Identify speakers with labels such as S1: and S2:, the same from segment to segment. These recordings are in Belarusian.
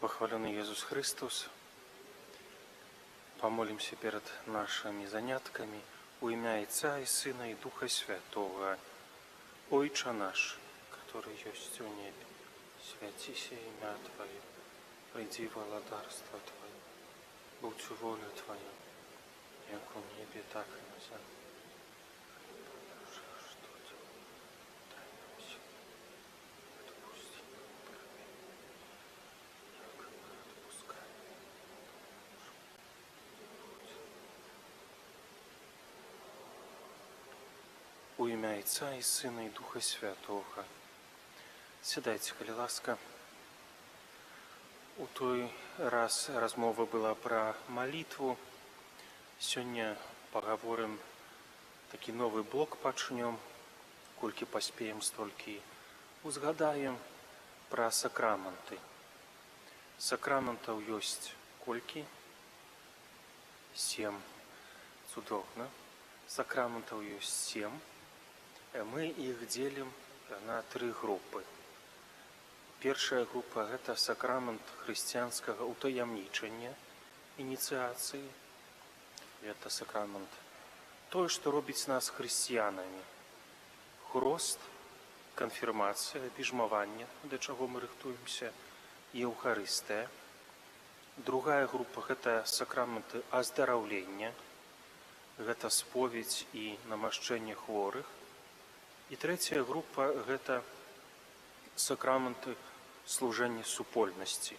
S1: Похваленный Иисус Христос, помолимся перед нашими занятками во имя Отца и Сына и Духа Святого. Отче наш, который есть в небе, святися имя Твое, приди владарство Твое, будь воля Твоя, як в небе, так и на земле. У ім'я Отця і Сина і Духа Святого. Сідайте, калі ласка. У той раз размова была про молитву. Сёння поговорим, такі новый блок пачнём. Колькі паспеем, столькі узгадаем про сакраменты. Сакраментаў ёсць колькі? 7. Цудоўна. Сакраментаў ёсць 7. Мы их делим на 3 группы. Первая группа – это сакрамент христианского утаямнічання, инициации. Это сакрамент то, что робить нас христианами. Хрост, конфирмация, біжмаванне, до чего мы рыхтуемся, Евхаристия. Другая группа – это сакраменты аздараўлення, это споведь и намашчэнне хворых. І третья группа – это сакраменты служэння супольнасці.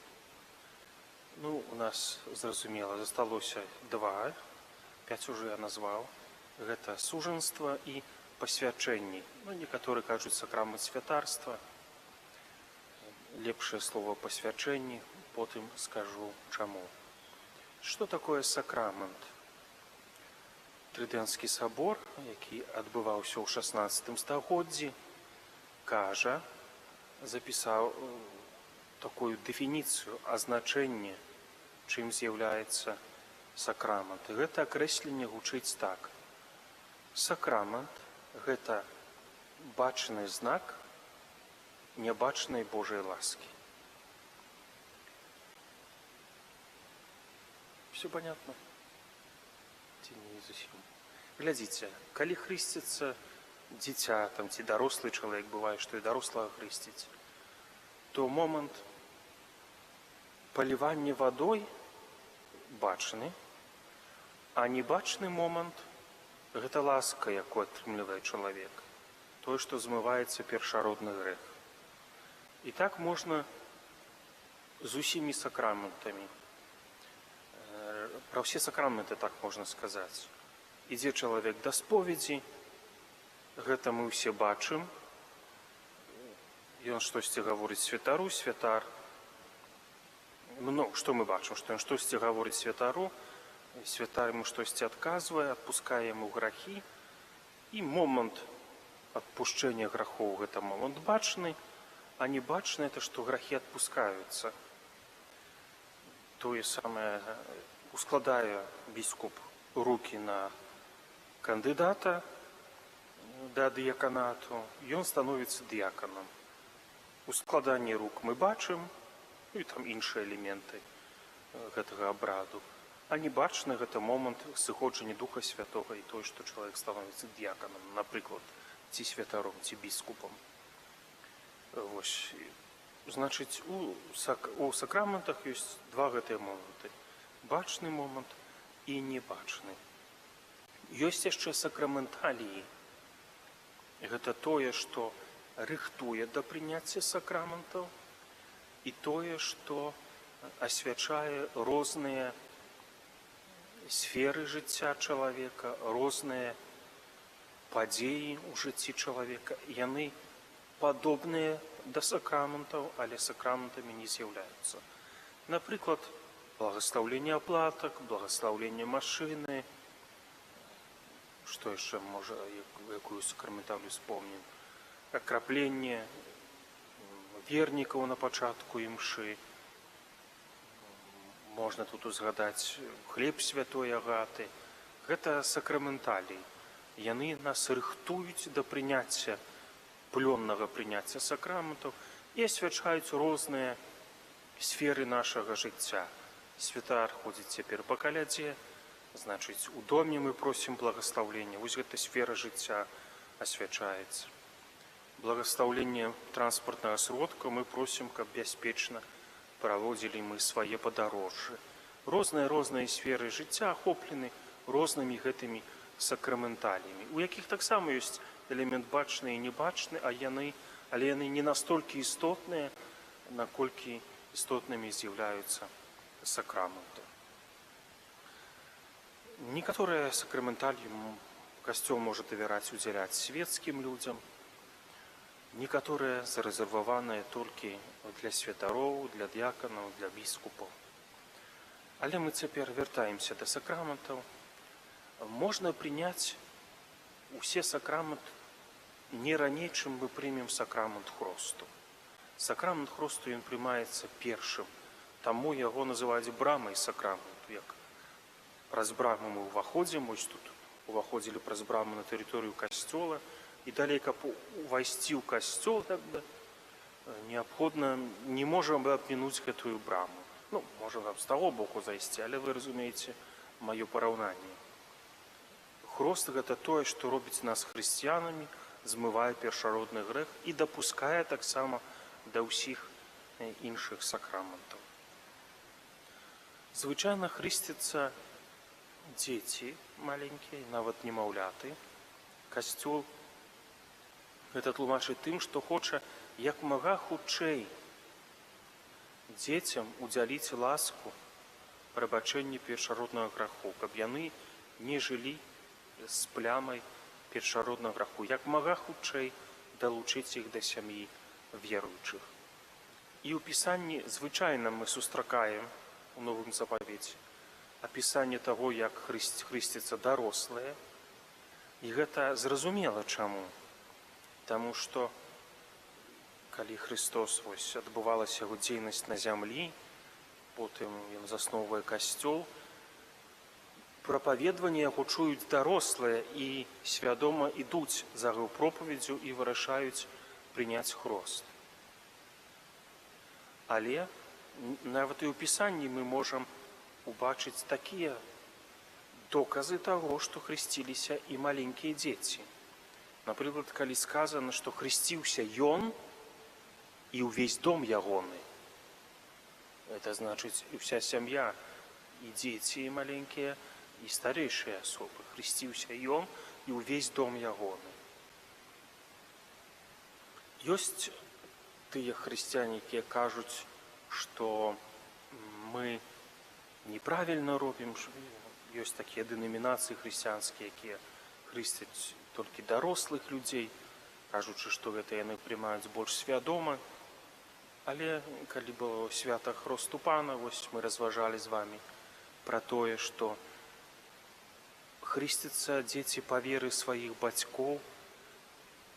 S1: У нас, зразумела, засталося 2, 5 уже я назвал. Это сужанство и посвячэнні. Некоторые кажуць сакрамент святарства. Лепшее слово посвячэнні, потым скажу чаму. Что такое сакрамент? Трыдэнскі сабор, які адбываўся ў 16 стагоддзі, кажа, запісаў такую дэфініцыю, азначэнне, чым з'яўляецца сакрамент. І гэта акрэсленне гучыць так. Сакрамент – гэта бачны знак нябачнай Божай ласкі. Все понятно? Не зусім. Глядзіце, калі хрысціцца дзіця, ці дарослы чалавек, бывае, што і дарослага хрысціць, то момант палівання вадой бачны, а небачны момант – гэта ласка, якую атрымлівае чалавек, тое, што змываецца першародны грэх. І так можна з усімі сакраментамі. Про все сакраменты так можно сказать. Ідзе чалавек да споведзі, гэта мы ўсе бачым. Ён штосьці гаворыць святару, святар. Што мы бачым? Што ён штосьці гаворыць святару, святар ему штосьці адказвае, адпускае яму грахі. І момант адпушчэння грахоў – гэта момант бачны, а не бачны – это што грахі адпускаюцца. Тое самае ускладае біскуп рукі на кандыдата да дыяканату, ён становіцца дыяканам. Ускладанне рук мы бачым, і там іншыя элементы гэтага абраду. А не бачны гэта момант сыходжання Духа Святога і тое, што чалавек становіцца дыяканам, напрыклад, ці святаром, ці біскупам. Вось. Значыць, у сакраментах ёсць 2 гэтыя моманты. Бачны момант і небачны. Ёсць яшчэ сакраменталіі. Гэта тое, што рыхтуе да прыняцця сакраментаў і тое, што асвячае розныя сферы жыцця чалавека, розныя падзеі ў жыцці чалавека. Яны падобныя да сакраментаў, але сакраментамі не з'яўляюцца. Напрыклад, благословление оплаток, благословление машины. Что еще можно, якую сакраменталю вспомним? Окропление верников на пачатку імшы. Можно тут узгадать хлеб святой Агаты. Гэта сакраменталии. Яны нас рыхтуюць да прыняцця, плённага прыняцця сакраментаў і асвячаюць розныя сферы нашага жыцця. Святар ходзіць цяпер па калядзе, значыць, у доме мы просім благаслаўлення. Вось гэта сфера жыцця асвячаецца. Благаслаўленне транспартнага сродка мы просім, каб бяспечна праводзілі мы свае падарожжы. Розныя сферы жыцця ахоплены рознымі гэтымі сакраменталіямі, у якіх таксама ёсць элемент бачны і небачны, але яны не настолькі істотныя, наколькі істотнымі з'яўляюцца сакраменту. Некаторыя сакраменталіі касцёл можа давяраць удзяляць свецкім людзям, некаторыя зарэзерваваныя толькі для святароў, для д'яканаў, для біскупаў. Але мы цяпер вяртаемся да сакраментаў. Можна прыняць усе сакрамент не раней, чым мы прымем сакрамент хросту. Сакрамент хросту ён прымаецца першым, таму яго называюць брамай сакраменту. Як праз браму мы ўваходзім, ось тут уваходзілі праз браму на тэрыторыю касцёла, і далей, каб увайсці ў касцёл, неабходна, не можам абмінуць гэтую браму. Можа з таго боку зайсці, але вы разумееце маё параўнанне. Хрост – гэта тое, што робіць нас хрысціянамі, змывае першародны грэх і дапускае таксама да ўсіх іншых сакраментаў. Звычайна хрысцяцца дзеці маленькія, нават немаўляты. Касцёл гэта тлумачыць тым, што хоча як мага хутчэй дзецям удзяліць ласку прабачэння першароднага граху, каб яны не жылі з плямай першароднага граху, як мага хутчэй далучыць іх да сям'і веруючых. І ў пісанні звычайна мы сустракаем у Новым Запавеце апісанне таго, як хрысцяцца дарослыя. І гэта зразумела чаму. Таму што калі Христос адбывалася яго дзейнасць на зямлі, потым ён засноўвае касцёл, прапаведванне яго чуюць дарослыя і свядома ідуць за яго пропаведзю і вырашаюць прыняць хрост. Але нават і ў пісанні мы можам убачыць такія доказы таго, што хрысціліся і маленькія дзеці. Напрыклад, калі сказана, што хрысціўся ён і ўвесь дом ягоны. Это значыць, і ўся сям'я, і дзеці маленькія, і старэйшыя асобы. Хрысціўся ён і ўвесь дом ягоны. Ёсць тыя хрысціяне, якія кажуць, што мы неправільна робім. Ёсць такія дэнамінацыі хрысціянскія, якія хрысцяць толькі дарослых людзей, кажучы, што гэта яны прымаюць больш свядома. Але калі было свята Хросту Пана, мы разважалі з вамі пра тое, што хрысцяцца дзеці па веры сваіх бацькоў,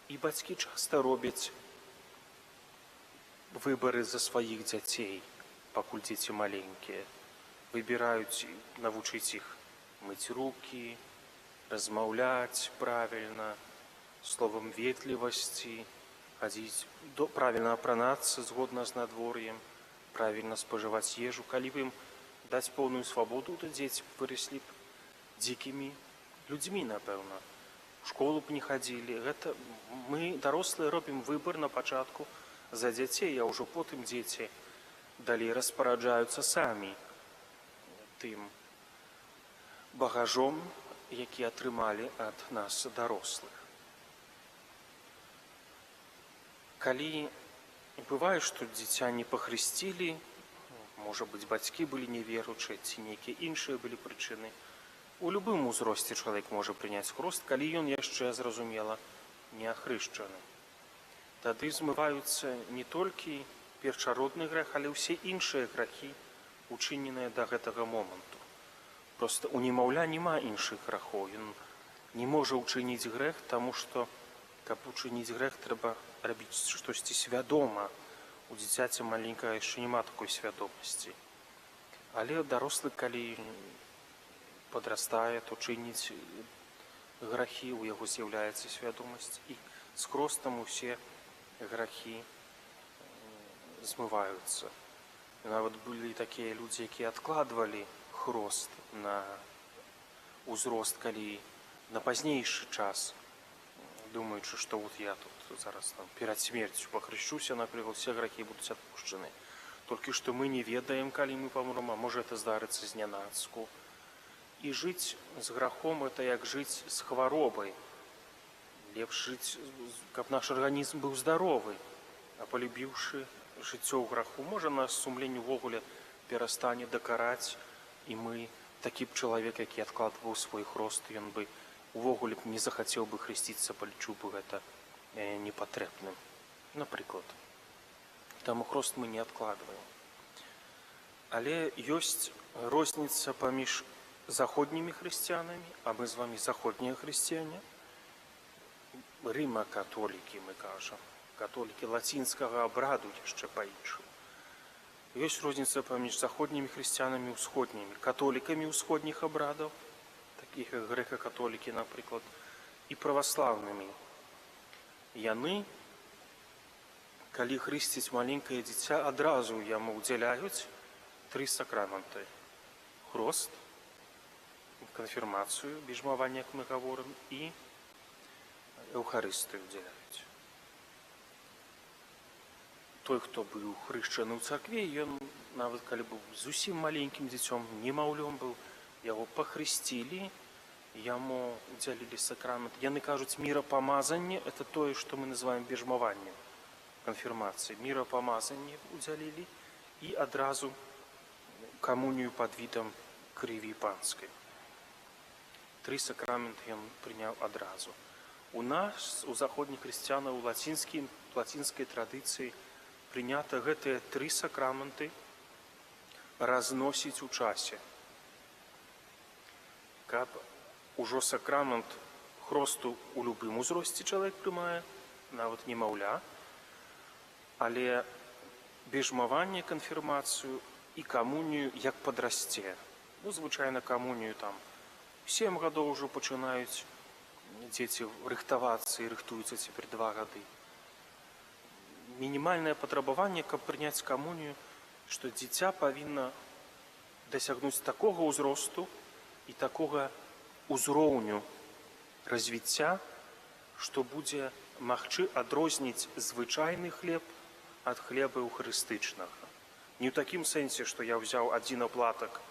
S1: і бацькі часта робяць выбары за сваіх дзяцей, пакуль дзеці маленькія. Выбіраюць навучыць іх мыць рукі, размаўляць правільна, словам ветлівасці, хадзіць, правільна апранацца згодна з надвор'ем, правільна спажываць ежу. Калі б ім даць поўную свабоду, то дзеці выраслі б дзікімі людзьмі, напэўна. У школу б не хадзілі. Гэта мы, дарослыя, робім выбар на пачатку за дзяцей, а ўжо потым дзеці далей распараджаюцца самі тым багажом, які атрымалі ад нас дарослых. Калі бывае, што дзіця не пахрысцілі, можа быць, бацькі былі неверуючыя, ці нейкія іншыя былі прычыны, у любым узросце чалавек можа прыняць хрост, калі ён яшчэ, зразумела, не ахрышчаны. Тады змываюцца не толькі першародны грэх, але ўсе іншыя грахі, учыненыя да гэтага моманту. Проста у немаўля няма іншых грахоў. Ён не можа ўчыніць грэх, таму што, каб учыніць грэх, трэба рабіць штосьці свядома. У дзіцяці маленькага яшчэ няма такой свядомасці. Але дарослы, калі падрастае, то чыніць грахі, у яго з'яўляецца свядомасць, і з хростам усе грахі змываюцца. Нават былі такія людзі, якія адкладвалі хрост на ўзрост, калі на пазнейшы час, думаючы, што вот я тут зараз там перад смерцю пахрышчуся, напрыклад, все грахі будуць адпушчаны. Толькі што мы не ведаем, калі мы памром, а можа это здарыцца знянацку. І жыць з грахом – это як жыць з хваробай. Лепш жыць, каб наш арганізм быў здаровы, а полюбіўшы жыццё ў граху, можа наш сумленне ўвогуле перастане дакараць, і мы, такі б чалавек, які адкладваў свой хрост, ён бы увогуле не захацеў бы хрысціцца, палічыў бы гэта непатрэбным. Напрыклад. Таму хрост мы не адкладваем. Але ёсць розніца паміж заходнімі хрысціянамі, а мы з вамі заходнія хрысціяне, рыма-католікі, мы кажам, католікі лацінскага абраду яшчэ па-іншаму. Ёсць розніца паміж заходнімі хрысціянамі і ўсходнімі, католікамі ўсходніх абрадаў, такіх як грэка-католікі, напрыклад, і праваслаўнымі. Яны, калі хрысцяць маленькае дзіця, адразу яму ўдзяляюць 3 сакраменты: хрост, канфірмацыю, біжмаванне, як мы гаворым, і эўхарыстыю ўдзяляюць. Той, хто быў хрышчаны ў царкве, ён, нават калі быў зусім маленькім дзіцём, немаўлём быў, яго пахрысцілі, яму ўдзялілі сакрамент. Яны кажуць, мірапамазанне – это тое, што мы называем біжмаваннем, канфірмацыі. Мірапамазанне ўдзялілі і адразу камунію пад відам крыві панскай. 3 сакраменты ён прыняў адразу. У нас, у заходніх хрысціянаў, у лацінскай традыцыі прынята гэтыя 3 сакраменты разносіць у часе. Каб ужо сакрамент хросту у любым узросце чалавек прымае, нават немаўля, але біжмаванне, канфірмацыю і камунію як падрасце. Ну, звычайна камунію там 7 гадоў ужо пачынаюць дзеці рыхтавацца і рыхтуюцца цяпер 2 гады. Мінімальнае патрабаванне, каб прыняць камунію, што дзіця павінна дасягнуць такога ўзросту і такога ўзроўню развіцця, што будзе магчы адрозніць звычайны хлеб ад хлеба эўхарыстычнага. Не ў такім сэнсе, што я ўзяў адзін аплатак,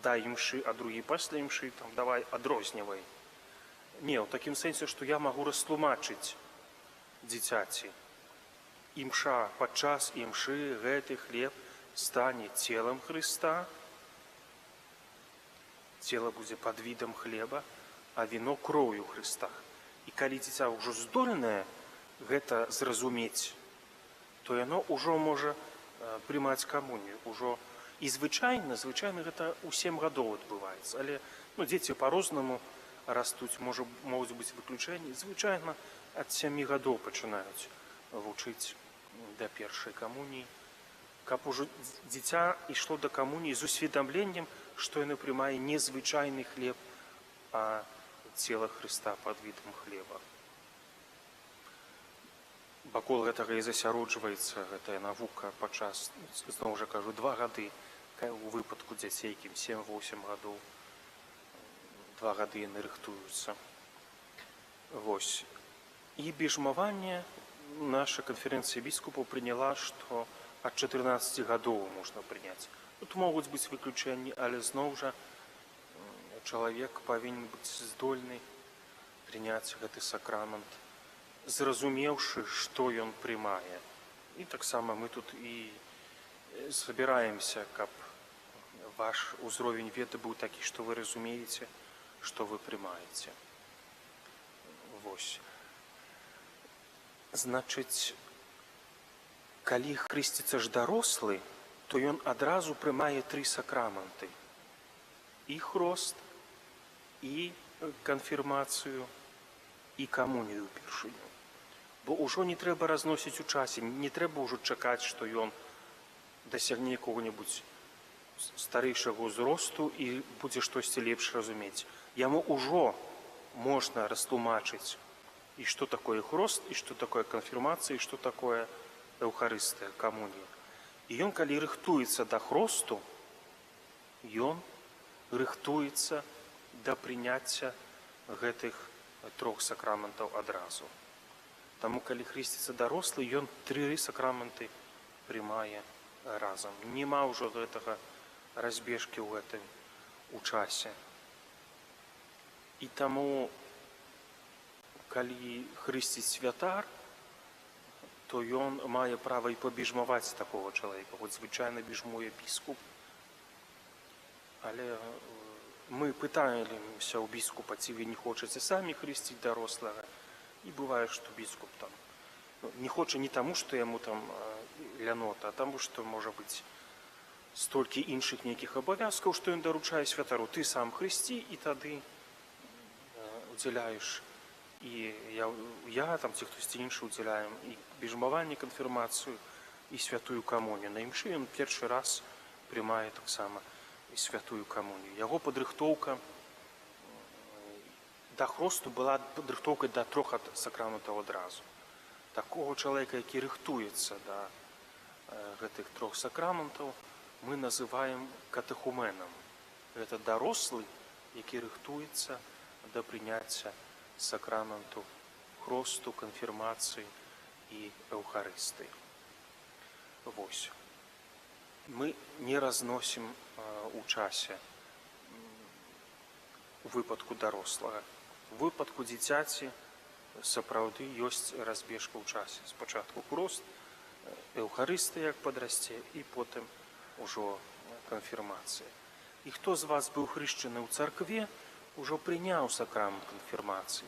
S1: дай імшы, а другі пасля імшы, там, давай адрознівай. Не, ў такім сэнсе, што я магу растлумачыць дзіцяці. Імша, падчас імшы гэты хлеб стане целам Хрыста, цела будзе пад відам хлеба, а віно кроўю Хрыста. І калі дзіця ўжо здольнае гэта зразумець, то яно ўжо можа прымаць камунію. І звычайна гэта ў 7 гадоў адбываецца. Але дзеці па-рознаму растуць, могуць быць выключэнні. Звычайна ад 7 гадоў пачынаюць вучыць да першай камуніі. Каб ужо дзіця ішло да камуніі з усведамленнем, што яно прымае не звычайны хлеб, а цела Хрыста пад відам хлеба. Вакол гэтага і засяроджваецца гэтая навука падчас, зноў жа кажу, 2 гады, у выпадку дзяцей, якім 7-8 гадоў, 2 гады яны рыхтуюцца. Вось. І біжмаванне наша канферэнцыя біскупаў прыняла, што ад 14 гадоў можна прыняць. Тут могуць быць выключэнні, але зноў жа чалавек павінен быць здольны прыняць гэты сакрамент, зразумеўшы, што ён прымае. І таксама мы тут і збіраемся, каб ваш узровень веды быў такі, што вы разумееце, што вы прымаеце. Вось. Значыць, калі хрысціцца ж дарослы, то ён адразу прымае 3 сакраменты. І хрост, і канфірмацыю, і камунію першыню. Бо ўжо не трэба разносіць у часе, не трэба ўжо чакаць, што ён дасягне якога-небудзь старэйшага ўзросту і будзе штосьці лепш разумець. Яму ўжо можна растлумачыць, і што такое хрост, і што такое канфірмацыя, і што такое эўхарыстыя, камунія. І ён, калі рыхтуецца да хросту, ён рыхтуецца да прыняцця гэтых 3 сакраментаў адразу. Таму, калі хрысціцца дарослы, ён 3 сакраменты прымае разам. Нема ўжо гэтага разбежкі ў гэтым у часе. І таму, калі хрысціць святар, то ён мае права і пабіжмаваць такога чалавека. Хоць звычайна біжмуе біскуп. Але мы пытаемся ў біскупа, ці вы не хочаце самі хрысціць дарослага. І бывае, што біскуп там не хоча не таму, што яму там лянота, а таму, што можа быць столькі іншых нейкіх абавязкаў, што ён даручае святару. Ты сам хрысці, і тады удзяляеш. І я там ці хтосьці іншы удзяляем і біжмаванне, канфірмацыю, і святую камунію. На імшы ён першы раз прымае таксама і святую камунію. Яго падрыхтоўка да хросту была падрыхтоўкай да 3 сакраментаў адразу. Такога чалавека, які рыхтуецца да гэтых 3 сакраментаў, мы называем катэхуменам. Гэта дарослы, які рыхтуецца да прыняцця сакраменту хросту, канфірмацыі і эўхарыстыі. Вось. Мы не разносім у часе у выпадку дарослага. У выпадку дзіцяці сапраўды ёсць разбежка ў часе. Спачатку хрост, эўхарыстыя, як падрасце, і потым ужо канфірмацыя. І хто з вас быў хрышчаны ў царкве, ужо прыняў сакрамент канфірмацыі.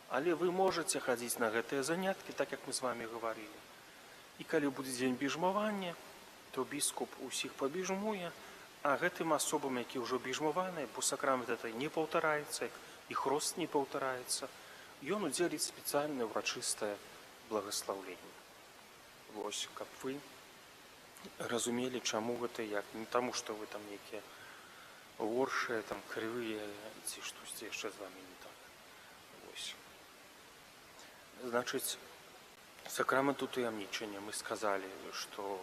S1: Але вы можаце хадзіць на гэтыя заняткі, так як мы з вами гаварылі. І калі будзе дзень біжмавання, то біскуп усіх пабіжмуе, а гэтым асобам, які ўжо біжмаваныя, бо сакрамент гэта не паўтараецца, і хрост не паўтараецца, ён удзеліць спецыяльнае ўрачыстае благаслаўленне. Вось, каб вы разумелі, чаму гэта як. Не таму, што вы там нейкія горшыя, там крывыя, ці штосьці яшчэ з вамі не так. Вось. Значыць, сакрамент утаямнічання мы сказалі, што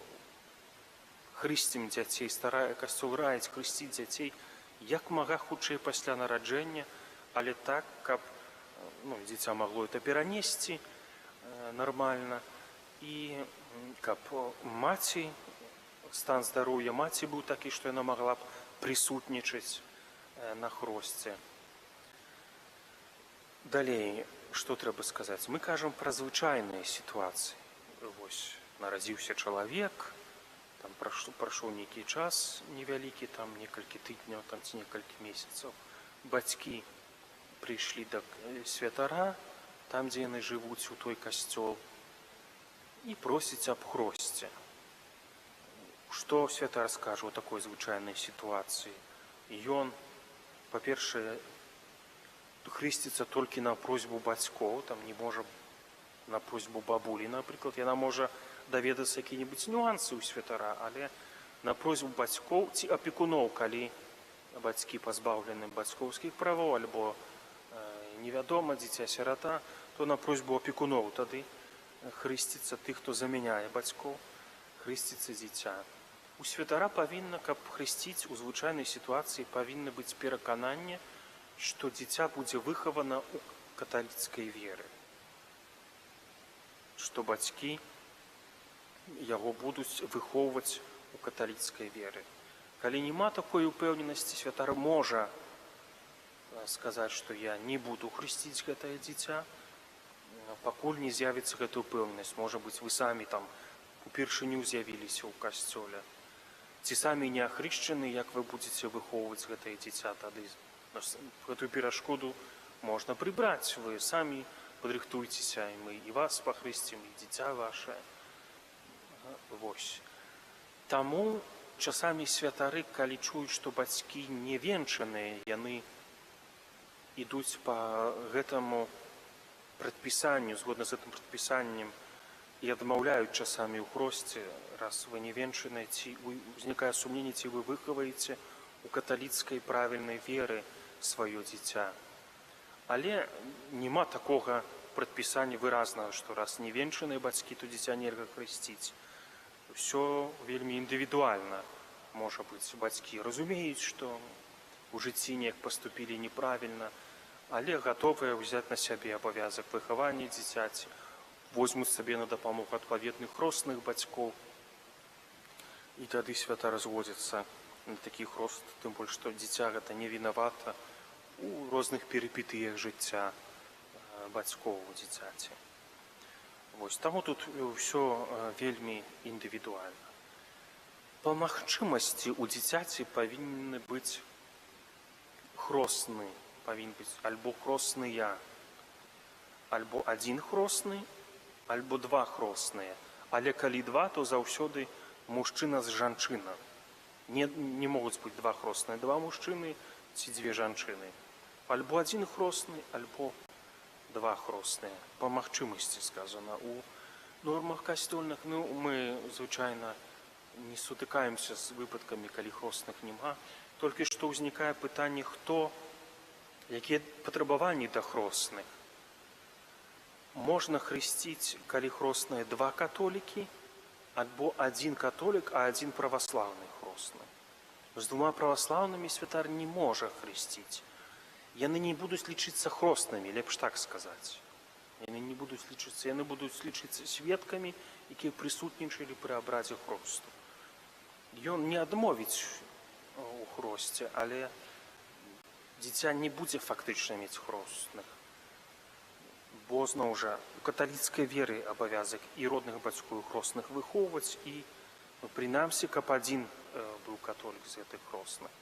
S1: хрысцім дзяцей, старая касцёл раіць хрысціць дзяцей як мага хутчэй пасля нараджэння, але так, каб дзіця магло это перанесці нармальна, і каб маці, стан здароўя маці быў такі, што яна магла б прысутнічаць на хросце. Далей, што трэба сказаць? Мы кажам пра звычайныя сітуацыі. Вось, нарадзіўся чалавек, там прайшоў нейкі час невялікі, там некалькі тыдняў, там ці некалькі месяцаў. Бацькі прыйшлі да святара, там, дзе яны жывуць, у той касцёл, і просяць аб хросце. Што святар скажа ў такой звычайнай сітуацыі? Ён, па-першае, хрысціцца толькі на просьбу бацькоў, там не можа на просьбу бабулі, напрыклад, яна можа даведацца якія-небудзь нюансы ў святара, але на просьбу бацькоў ці апекуноў, калі бацькі пазбаўлены бацькоўскіх правоў, альбо невядома, дзіця-сірата, то на просьбу апекуноў тады хрысціцца тых, хто замяняе бацькоў, хрысціцца дзіця. У святара павінна, каб хрысціць у звычайнай сітуацыі, павінна быць перакананне, што дзіця будзе выхавана ў каталіцкай веры. Што бацькі яго будуць выхоўваць у каталіцкай веры. Калі няма такой упэўненасці, святар можа сказаць, што я не буду хрысціць гэтае дзіця, пакуль не з'явіцца гэта упэўненасць. Можа быць, вы самі там упершыню з'явіліся ў касцёле. Ці самі не ахрышчаны, як вы будзеце выхоўваць гэтае дзіця, тады гэтую перашкоду можна прыбраць. Вы самі падрыхтуйцеся, і мы і вас пахрысцім, і дзіця вашае. Вось. Таму часамі святары, калі чуюць, што бацькі не венчаныя, яны ідуць па гэтаму прадпісанню, згодна з гэтым прадпісаннем, і адмаўляюць часамі ў хросце, раз вы не венчаныя, ці узнікае сумненне, ці вы выхаваеце у каталіцкай правільнай веры сваё дзіця. Але няма такога прадпісання выразнага, што раз не венчаныя бацькі, то дзіця нельга хрысціць. Все вельмі індывідуальна. Можа быць, бацькі разумеюць, што у жыцці неяк паступілі неправільна, але гатовыя ўзяць на сябе абавязак выхавання дзіцяці, возьмуць сабе на дапамогу адпаведных хросных бацькоў. І тады свята разводзіцца на такі хрост, тым больш, што дзіця гэта не вінавата у розных перыпетыях жыцця бацькоў у дзіцяці. Вось, таму тут ўсё вельмі індывідуальна. Па магчымасці у дзіцяці павінны быць хросны, павінен быць альбо хросныя, альбо адзін хросны, альбо два хросныя. Але калі два, то заўсёды мужчына з жанчына. Не могуць быць два хросныя, два мужчыны ці дзве жанчыны. Альбо адзін хросны, альбо два хросныя. Па магчымасці сказана. У нормах касцёльных мы звычайна не сутыкаемся з выпадкамі, калі хросных няма. Толькі што ўзнікае пытанне, якія патрабаванні да хросных. Можна хрысціць, калі хросныя два католікі, альбо адзін католік, а адзін праваслаўны хросны. З двума праваслаўнымі святар не можа хрысціць. Яны не будуць лічыцца хроснымі, лепш так сказаць. Яны не будуць лічыцца, яны будуць лічыцца сведкамі, якія прысутнічалі пры абрадзе хросту. Ён не адмовіць у хросце, але дзіця не будзе фактычна мець хросных. Бо, зноў жа, у каталіцкай веры абавязак і родных бацькоў хросных выхоўваць, і, прынамсі, каб адзін быў католік з гэтых хросных.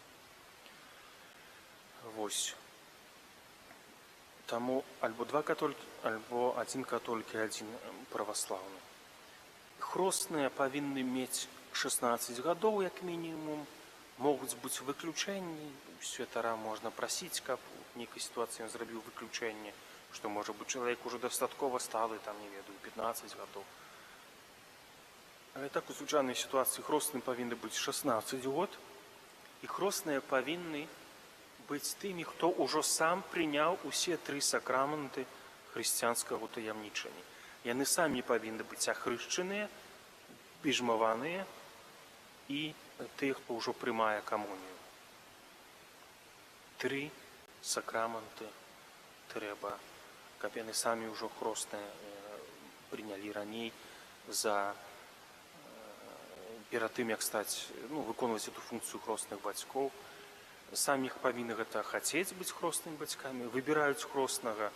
S1: Вось. Таму альбо два католікі, альбо адзін католік і адзін праваслаўны. Хросныя павінны мець 16 гадоў, як мінімум. Могуць быць выключэнні. У святара можна прасіць, каб у нейкай сітуацыі ён зрабіў выключэнне, што, можа быць, чалавек ужо дастаткова сталы, там, не ведаю, 15 гадоў. Але так, у звычайнай сітуацыі хросныя павінны быць 16 год, і хросныя павінны быць тымі, хто ўжо сам прыняў усе 3 сакрамэнты хрысціянскага таямнічання. Яны самі павінны быць ахрышчаныя, біжмаваныя і тых, хто ўжо прымае камунію. 3 сакрамэнты трэба, каб яны самі ўжо хросныя прынялі раней перад тым, як выконваць эту функцыю хросных бацькоў. Самі іх павінны гэта хацець быць хроснымі бацькамі, выбіраюць хроснага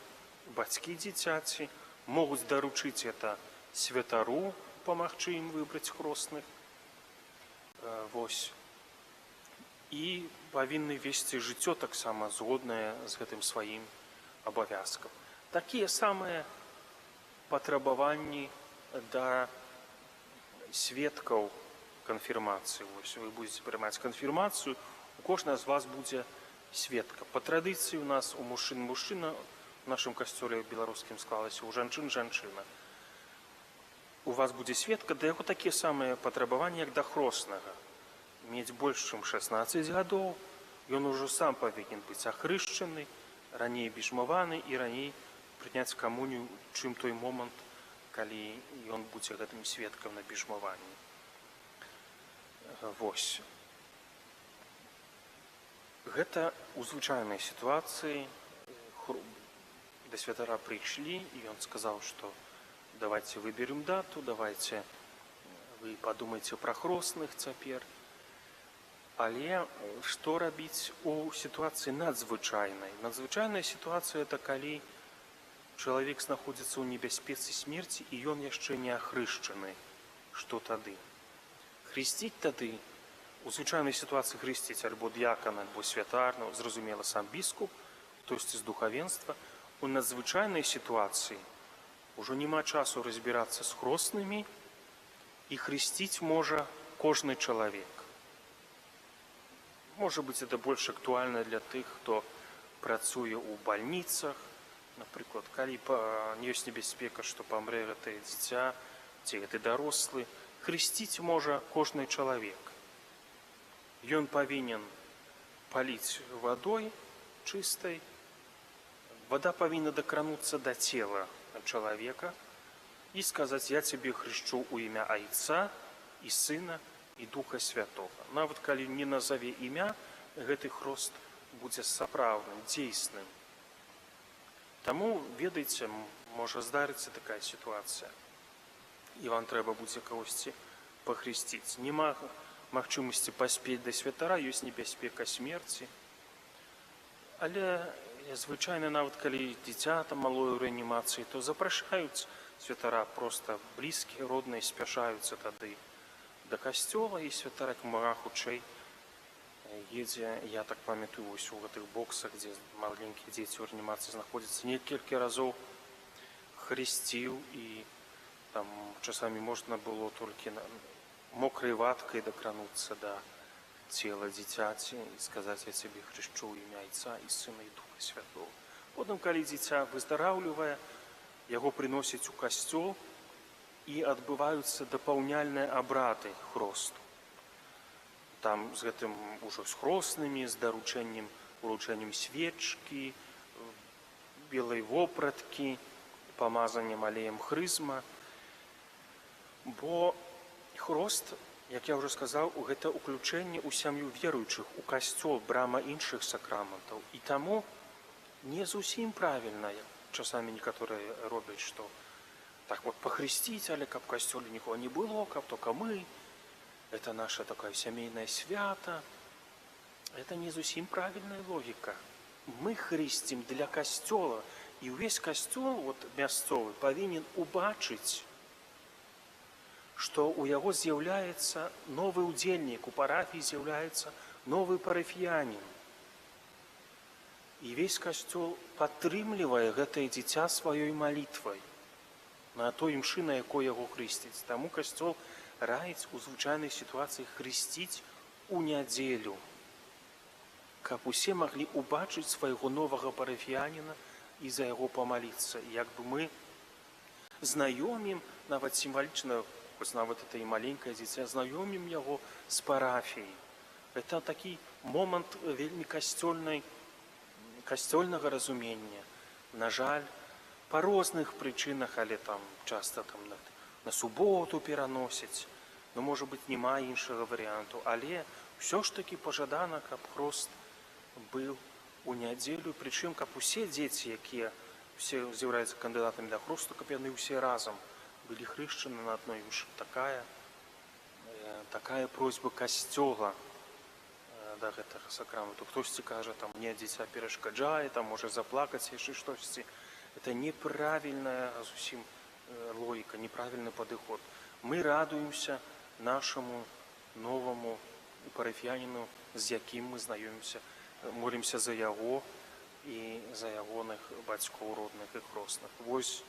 S1: бацькі дзіцяці, могуць даручыць это святару, памагчы ім выбраць хросных. Вось. І павінны весці жыццё таксама згоднае з гэтым сваім абавязкам. Такія самыя патрабаванні да сведкаў канфірмацыі. Вось вы будзеце прымаць канфірмацыю, у кожнага з вас будзе сведка. Па традыцыі у нас у мужчын мужчына, у нашым касцёле беларускім склалася, у жанчын жанчына. У вас будзе сведка, да яго такія самыя патрабаванні, як да хроснага. Мець больш, чым 16 гадоў, ён ужо сам павінен быць ахрышчаны, раней біжмаваны і раней прыняць камунію, чым той момант, калі ён будзе гэтым сведкам на біжмаванні. Вось. Гэта ў звычайнай сітуацыі. Да святара прыйшлі, і ён сказаў, што давайте выберем дату, давайте вы падумайце пра хросных цяпер. Але што рабіць у сітуацыі надзвычайнай? Надзвычайная сітуацыя – это калі чалавек знаходзіцца ў небяспецы смерці, і ён яшчэ не ахрышчаны. Што тады? Хрысціць тады, у звычайнай сітуацыі хрысціць альбо д'якан, альбо святар, зразумела, сам біскуп, хтосьці з духавенства. У надзвычайнай сітуацыі ужо няма часу разбірацца з хроснымі, і хрысціць можа кожны чалавек. Можа быць, это больш актуальна для тых, хто працуе ў бальніцах. Напрыклад, калі ёсць небяспека, што памрэ гэтае дзіця, ці гэты дарослы, хрысціць можа кожны чалавек. Ён павінен паліць вадой чыстай. Вада павінна дакрануцца да цела чалавека і сказаць: я цябе хрышчу ў імя Айца і Сына, і Духа Святога. Нават калі не назаве імя, гэты хрост будзе сапраўдным, дзейсным. Таму, ведаеце, можа здарыцца такая сітуацыя. І вам трэба будзе кагосьці пахрысціць. Нема магчымасці паспець да святара, ёсць небяспека смерці. Але звычайна, нават калі дзіця там малое ў рэанімацыі, то запрашаюць святара, проста блізкія, родныя спяшаюцца тады да касцёла, і святар як мага хутчэй едзе, я так памятаю, вось у гэтых боксах, дзе маленькія дзеці ў рэанімацыі знаходзяцца, некалькі разоў хрысціў, і там часамі можна было толькі мокрай ваткай дакрануцца да цела дзіцяці і сказаць: я цябе хрышчу ў імя Айца і Сына і Духа Святого. Потым, калі дзіця выздараўлівае, яго прыносяць у касцёл, і адбываюцца дапаўняльныя абрады хросту. Там з гэтым ужо з хроснымі, з уручэннем свечкі, белай вопраткі, памазаннем алеем хрызма. Бо хрост, як я ўжо сказаў, гэта ўключэнне ў сям'ю веруючых, у касцёл, брама іншых сакраментаў. І таму не зусім правільна, як часамі некаторыя робяць, што так вот пахрысціць, але каб у касцёле нікога не было, каб только мы, это наша такая сямейная свята. Это не зусім правільная логіка. Мы хрысцім для касцёла, і ўвесь касцёл, вот мясцовы, павінен убачыць, што ў яго з'яўляецца новы ўдзельнік, у парафіі з'яўляецца новы парафіянін. І весь касцёл падтрымлівае гэтае дзіця сваёй малітвай на той імшы, на якой яго хрысціць. Таму касцёл раіць у звычайнай сітуацыі хрысціць у нядзелю, каб усе маглі убачыць свайго новага парафіяніна і за яго памаліцца. Як бы мы знаёмім, нават сімвалічна, хоць нават это і маленькае дзіця, знаёмім яго з парафіяй. Это такі момант вельмі касцёльнага разумення. На жаль, па розных прычынах, але там часта там на суботу пераносяць, ну, можа быць, няма іншага варыянту, але ўсё ж такі пажадана, каб хрост быў у нядзелю, прычым, каб усе дзеці, якія все з'яўляюцца кандыдатамі да хросту, каб яны ўсе разам былі хрышчаны на адной імшы. Такая просьба касцёла да гэтага сакраменту. Хтосьці кажа, там, мне дзіця перашкаджае, там можа заплакаць яшчэ штосьці. Это неправільная зусім логіка, неправільны падыход. Мы радуемся нашаму новаму парафіяніну, з якім мы знаёмімся, молімся за яго і за ягоных бацькоў родных і хросных. Вось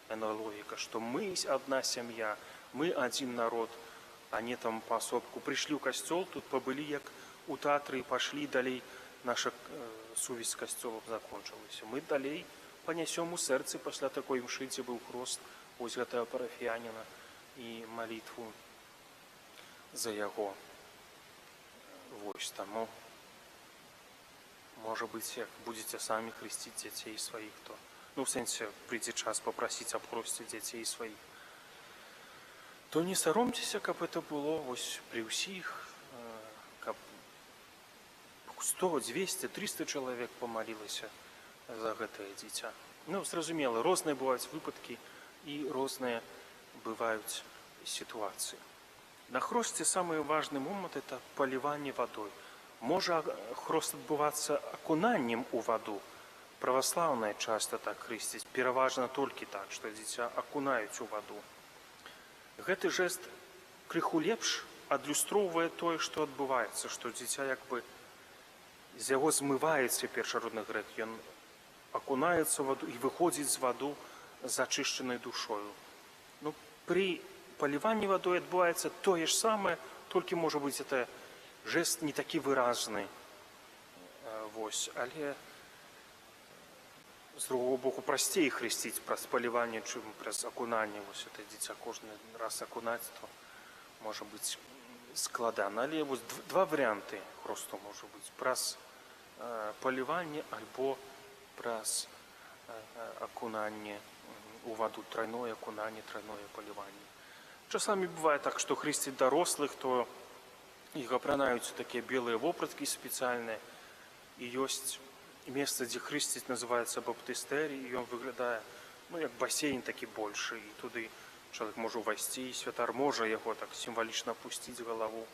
S1: яна логіка, што мы адна сям'я, мы адзін народ, а не там паасобку. Прыйшлі ў касцёл, тут пабылі як у тэатры і пашлі далей, наша сувязь з касцёлам закончылася. Мы далей панясём у сэрцы пасля такой імшы, дзе быў хрост, вось гэтага парафіяніна, і малітву за яго. Вось таму, можа быць, як будзеце самі хрысціць дзяцей сваіх, то, ну, в сэнсе, прыйдзе час папрасіць аб хросце дзяцей сваіх, то не саромцеся, каб это было вось пры ўсіх, каб 100, 200, 300 чалавек памалілася за гэтае дзіця. Ну, зразумела, розныя бываюць выпадкі і розныя бываюць сітуацыі. На хросце самы важны момант – это паліванне вадой. Можа хрост адбывацца акунаннем у ваду. Праваслаўная часта так хрысціць, пераважна толькі так, што дзіця акунаюць у ваду. Гэты жэст крыху лепш адлюстроўвае тое, што адбываецца, што дзіця як бы з яго змываецца першародны грэх, ён акунаецца ў ваду і выходзіць з ваду з ачышчанай душою. Ну, пры паліванні вадой адбываецца тое ж самае, толькі, можа быць, это жэст не такі выразны. Вось, але з другого боку прасцей хрысціць праз паліванне, чым праз акунанне. Вось это дзіця кожны раз акунаць, то можа быць складана. Але вось два варыянты хросту можа быць: праз паліванне альбо праз акунанне у ваду, трайное акунанне, трайное паліванне. Часамі бывае так, што хрысцяць дарослых, то іх апранаюць такія белыя вопраткі спецыяльныя, і ёсць месца, дзе хрысцяць, называецца баптыстэрій, і ён выглядае як басейн такі большы, і туды чалавек можа ўвайсці, і святар можа яго так сімвалічна апусціць галаву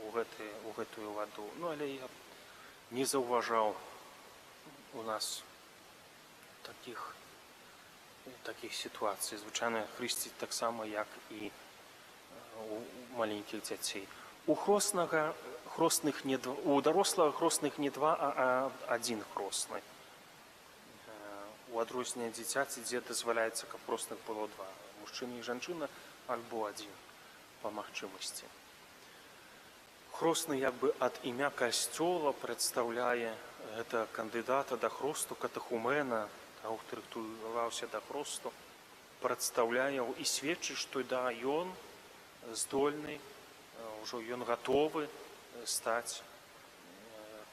S1: у гэтую ваду. Але я не заўважаў у нас такіх сітуацый. Звычайна хрысціць таксама, як і у маленькіх дзяцей. У дарослага хросных не два, а адзін хросны. У адрозненне дзіцяці, дзе дазваляецца, каб хросных было два. Мужчына і жанчына альбо адзін па магчымасці. Хросны ад імя касцёла прадстаўляе гэта кандыдата да хросту, катэхумена, таго, хто рыхтаваўся да хросту, прадстаўляе і сведчыць, што ён здольны, ўжо ён гатовы стаць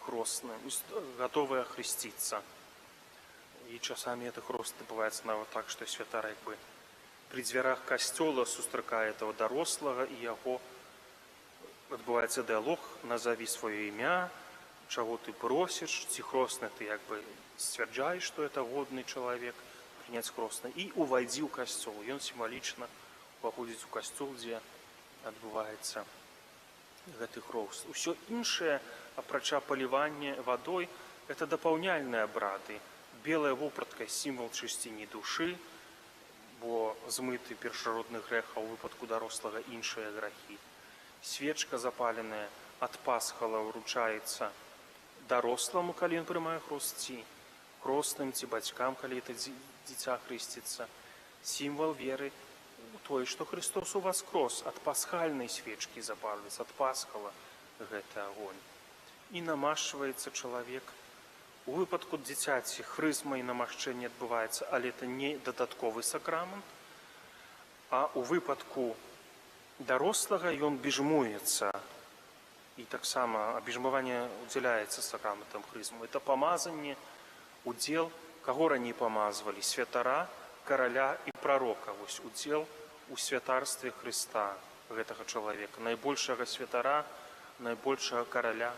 S1: хросным, гатовы ахрысціцца. І часамі это хрост адбываецца нават так, што святар пры дзвярах касцёла сустракае этого дарослага, і яго адбываецца дыялог: назаві сваё імя, чаго ты просіш, ці хросны ты сцвярджаеш, што это годны чалавек прыняць хросны, і увайдзі ў касцёл. Ён сімвалічна уваходзіць у касцёл, дзе адбываецца гэты хрост. Усё іншае, апрача палівання вадой, это дапаўняльныя абрады. Белая вопратка – сімвал чысціні душы, бо змыты першародны грэх, а ў выпадку дарослага іншыя грахі. Свечка запаленая ад пасхала ўручаецца даросламу, калі ён прымае хрост, ці хросным, ці бацькам, калі это дзіця хрысціцца. Сімвал веры у тое, што Христос уваскрос. Ад пасхальнай свечкі запальваецца, ад пасхала гэты агонь. І намашчваецца чалавек. У выпадку дзіцяці хрызма і намашчэнне адбываецца, але это не дадатковы сакрамент, а у выпадку дарослага ён біжмуецца, і таксама абіжмаванне удзяляецца сакраментам хрызму. Это памазанне, удзел, каго раней памазвалі? Святара, караля і прарока. Вось удзел у святарстве Хрыста гэтага чалавека, найбольшага святара, найбольшага караля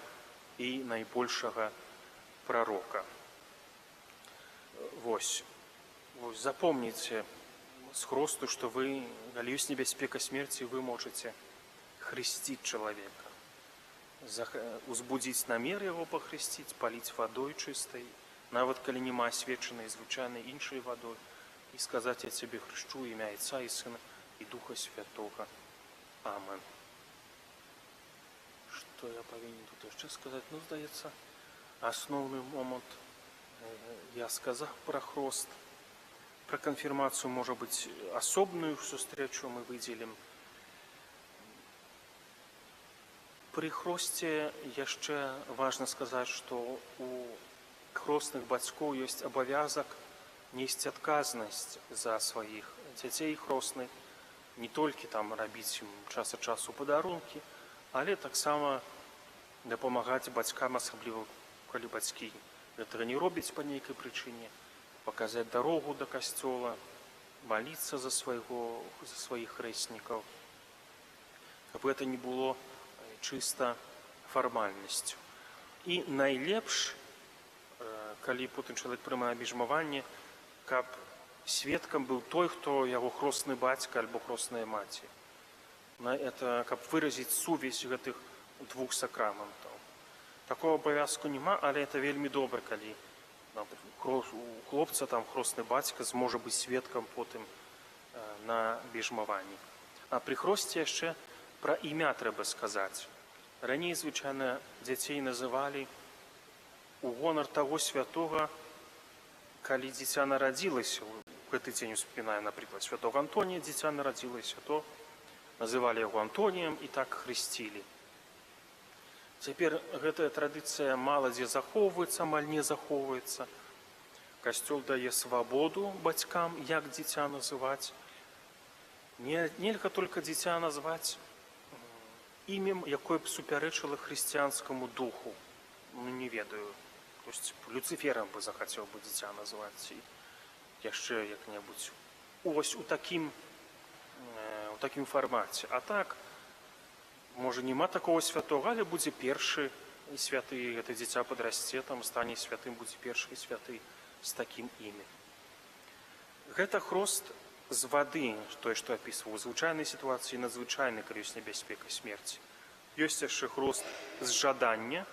S1: і найбольшага прарока. Вось запомніце з хросту, што вы, калі ёсць небяспека смерці, вы можаце хрысціць чалавека, узбудзіць намер яго пахрысціць, паліць вадой чыстай, нават калі няма асвечанай звычайнай іншай вадой, і сказаць: я цябе хрышчу імя Отца і Сына і Духа Святога. Амен. Што я павінен тут яшчэ сказаць? Здаецца, асноўны момант я сказаў пра хрост. Пра канфірмацыю, можа быць, асобную сустрэчу мы выдзелім. Пры хросце яшчэ важна сказаць, што у хросных бацькоў ёсць абавязак несці адказнасць за сваіх дзяцей хросных, не толькі рабіць ім час ад часу падарункі, але таксама дапамагаць бацькам, асабліва калі бацькі гэтага не робяць па нейкай прычыне, паказаць дарогу да касцёла, маліцца за сваіх хрэснікаў, каб гэта не было чыста фармальнасцю. І найлепш, калі потым чалавек прымае абіжмаванне, каб сведкам быў той, хто яго хросны бацька альбо хросная маці. Это каб выразіць сувязь гэтых двух сакраментаў. Такого абавязку няма, але это вельмі добра, калі у хлопца хросны бацька зможа быць сведкам потым на абіжмаванні. А пры хросце яшчэ пра імя трэба сказаць. Раней звычайна дзяцей называлі у гонар таго святога, калі дзіця нарадзілася. Гэты дзень успамінае, напрыклад, святога Антонія, дзіця нарадзілася, то называлі яго Антоніем і так хрысцілі. Цяпер гэтая традыцыя мала дзе захоўваецца, амаль не захоўваецца. Касцёл дае свабоду бацькам, як дзіця называць. Нельга толькі дзіця назваць імем, якое б супярэчыла хрысціянскаму духу. Не ведаю. Люцыферам бы захацеў бы дзіця назваць, ці яшчэ як-небудзь. Ось у такім фармаце. А так, можа, няма такого святога, але будзе першы святы, гэта дзіця падрасце, там стане святым, будзе першы святы з такім імем. Гэта хрост з вады, тое, што апісваў, у звычайнай сітуацыі і надзвычайнай, калі ёсць небяспека смерці. Ёсць яшчэ хрост з жадання,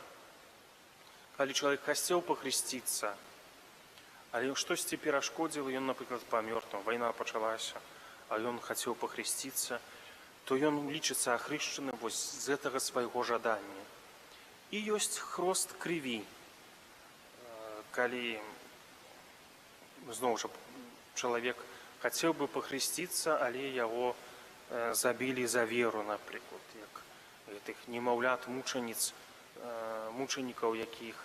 S1: калі чалавек хацеў пахрысціцца, але штосьці перашкодзіла, ён, напрыклад, памёр, там вайна пачалася, а ён хацеў пахрысціцца, то ён лічыцца ахрышчаным вось з гэтага свайго жадання. І ёсць хрост крыві, калі зноў жа чалавек хацеў бы пахрысціцца, але яго забілі за веру, напрыклад, як гэтых немаўлят мучаніц, мучанікаў, якіх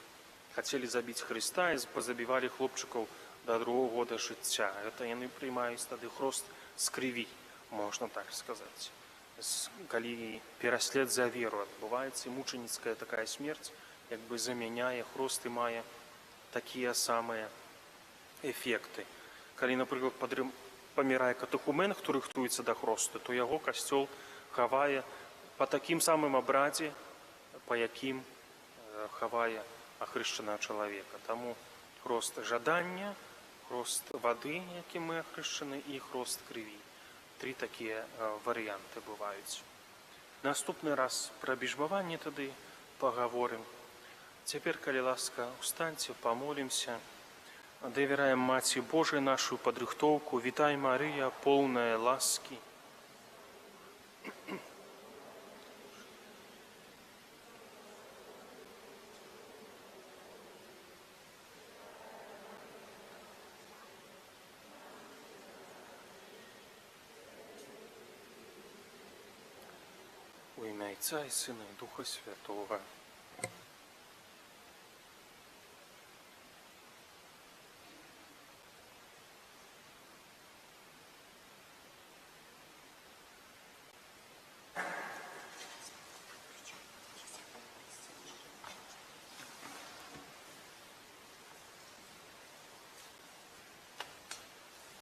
S1: хацелі забіць Хрыста і пазабівалі хлопчыкаў да 2-го года жыцця. Гэта яны прымаюць тады хрост з крыві, можна так сказаць. Калі пераслед за веру адбываецца, і мучаніцкая такая смерць як бы замяняе хрост і мае такія самыя эфекты. Калі, напрыклад, памірае катэхумен, хто рыхтуецца да хросту, то яго касцёл хавае па такім самым абрадзе, па якім хавае ахрышчанага чалавека. Таму хрост жадання, хрост вады, якім мы ахрышчаны, і хрост крыві. 3 такія варыянты бываюць. Наступны раз пра біжбаванне тады пагаворым. Цяпер, калі ласка, устаньце, памолімся. Давяраем Маці Божай нашу падрыхтоўку. Вітай, Марыя, поўная ласкі. У імя Отца і Сына і Духа Святого.